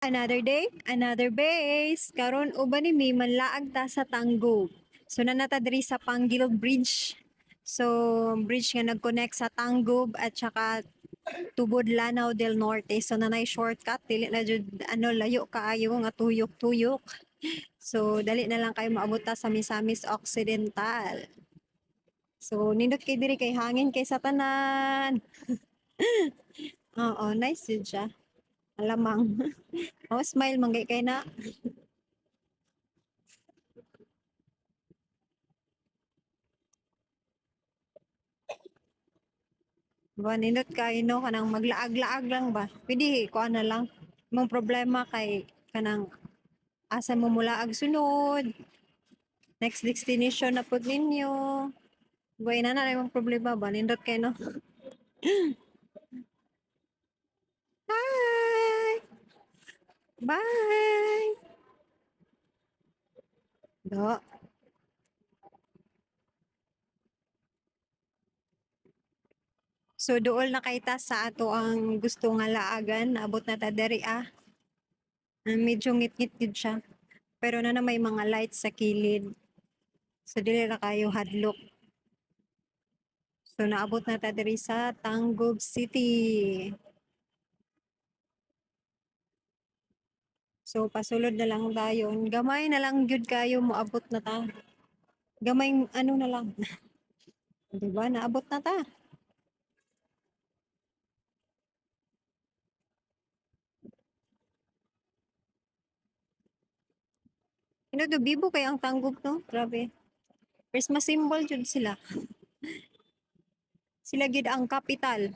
Another day, another base. Karon uban ni may manlaag ta sa Tanggo. So nanata diri sa Panggilog Bridge. So bridge nga nag-connect sa Tanggob at saka tubod Lanao del Norte. So nanay shortcut dili na jud layo kaayo nga tuyok-tuyok. So dali na lang kayo maabot ta sa Misamis Occidental. So nindot kay diri kay hangin kay sa tanan. Oo, nice jud siya. Alamang. Oh, smile manggay kay na. Ba nindot kay no kanang maglaag-laag lang ba? Pwede ko na lang. Mong problema kay kanang asa mo mulaag sunod. Next destination na pud ninyo. Buhay na na yung problema ba? Nindot kay no. Hi! Bye! Do. So duol na kay ta sa ato ang gusto nga laagan, naabot na ta diri ah. Medyo ngit-ngit gid siya. Pero na may mga lights sa kilid. So dili ra kayo hadlok. So naabot na ta diri sa Tangub City. So pasulod na lang dayon. Gamay na lang gyud kayo moabot na ta. Gamay ano na lang. 'Di ba? Naabot na ta. Do bibo kay ang Tangub no? Grabe. Christmas symbol jud sila. Sila gid ang capital.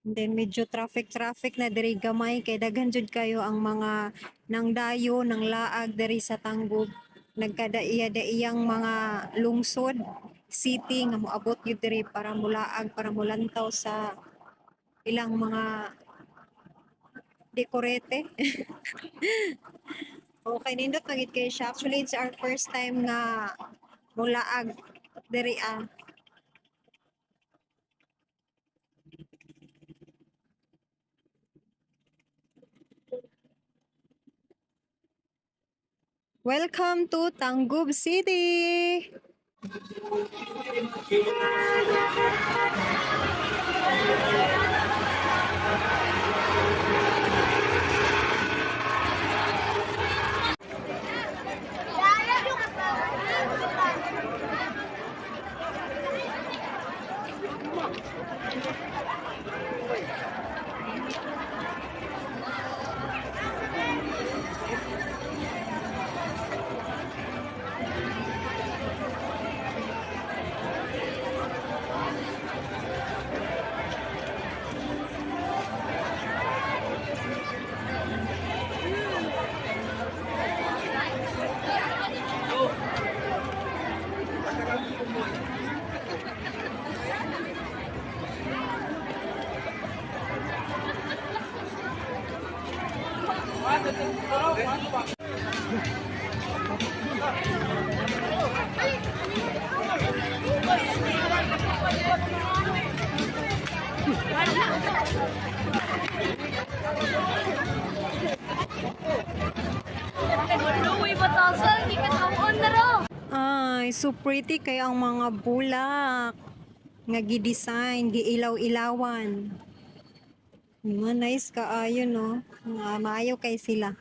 And then medyo traffic na diri gamay kay daghan jud kayo ang mga nangdayo nang laag diri sa Tangub. Nagkadaiya-daiyang mga lungsod, city nga moabot gyud diri para mulaag para mulantaw sa ilang mga dekorete. Okay, nindot magid kay siya. Actually, it's our first time nga mulaag diri ah. Welcome to Tangub City! Ay, so pretty kay ang mga bulak nga gi-design, giilaw-ilawan. Mga nice kaayo no. Nga maayo kay sila.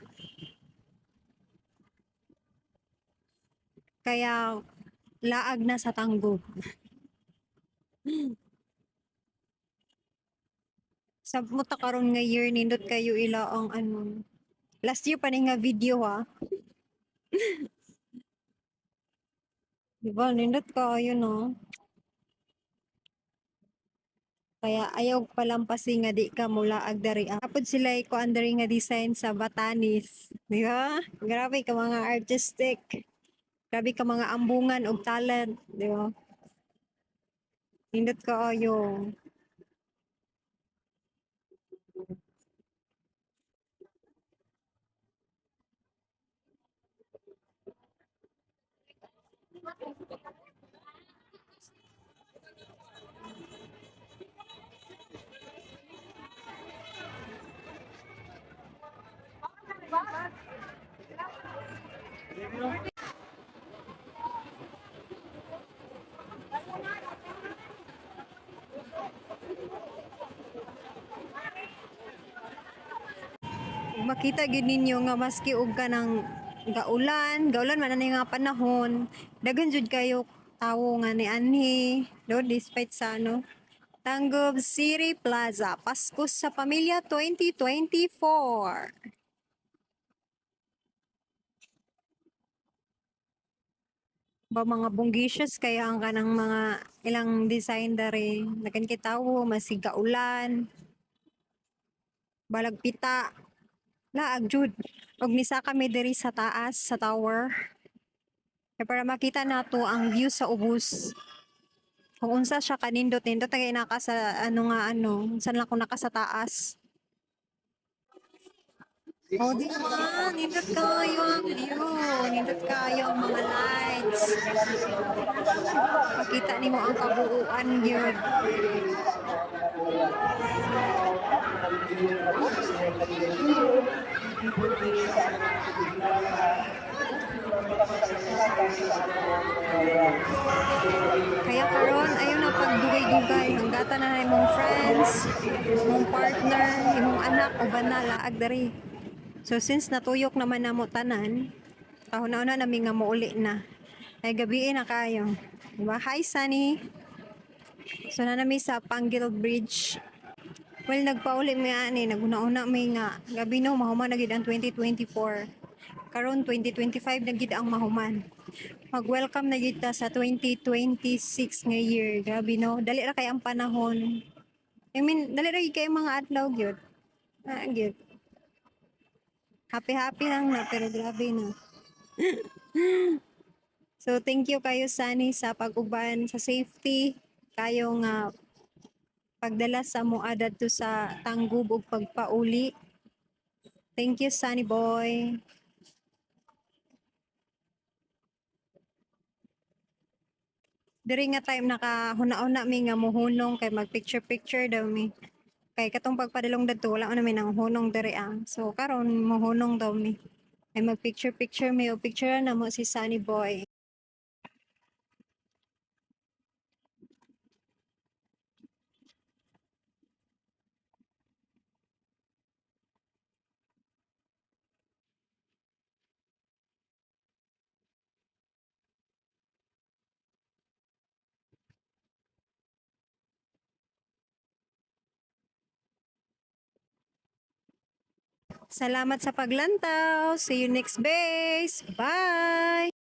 Kaya laag na sa Tanggo. Sa muta karon nga year nindot kayo ila ang ano. Last year pa ni nga video ha. Di ba nindot kaayo no. Kaya ayaw palampasi nga di ka mula agdari. Apod sila ko andari nga design sa Batanes. Di ba? Grabe ka mga artistic. Grabe ka mga ambungan og talent. Di ba? Nindot kaayo. makita gid ninyo nga maski og kanang gaulan man ani nga panahon, daghan jud kayo tawo nga ni anhi, do despite sa Tangub City Plaza, Pasko sa Pamilya 2024. Ba mga bunggisius kaya ang kanang mga ilang design dari nagan kitawo masiga ulan balag pita laag jud og misa kami diri sa taas sa tower kaya para makita nato ang view sa ubos kung unsa siya kanindot nindot tagay naka sa saan lang ko naka sa taas. Oh, di ba? Nindot kayo ang view. Nindot kayo ang mga lights. Makita nimo ang kabuuan yun. Kaya karon ayaw na pagdugay-dugay hanggata na imong friends, imong partner, imong anak o banala ag dari. So since natuyok naman namo tanan, kahuna-una nami nga muuli na. Ay gabi na kayo. Diba? Hi Sunny. So na nami sa Panggil Bridge. Well, nagpauli mi ani, naguna-una mi nga gabi no mahuman na gid ang 2024. Karon 2025 na gid ang mahuman. Mag-welcome na gid ta sa 2026 nga year. Grabe no, dali ra kay ang panahon. I mean, dali ra gid kay mga adlaw gyud. Gyud. Happy-happy lang na pero grabe na. So thank you kayo Sunny sa pag-uban sa safety kayo nga pagdala sa moadad to sa Tanggub ug pagpauli. Thank you Sunny boy. Diri nga time nakahuna-una mi nga muhunong kay mag-picture daw mi. Kay katong pagpadalong dadto wala na mi nang hunong diri ang. So karon muhunong daw mi. Ay mag-picture mi o picture na mo si Sunny boy. Salamat sa paglantaw. See you next base. Bye!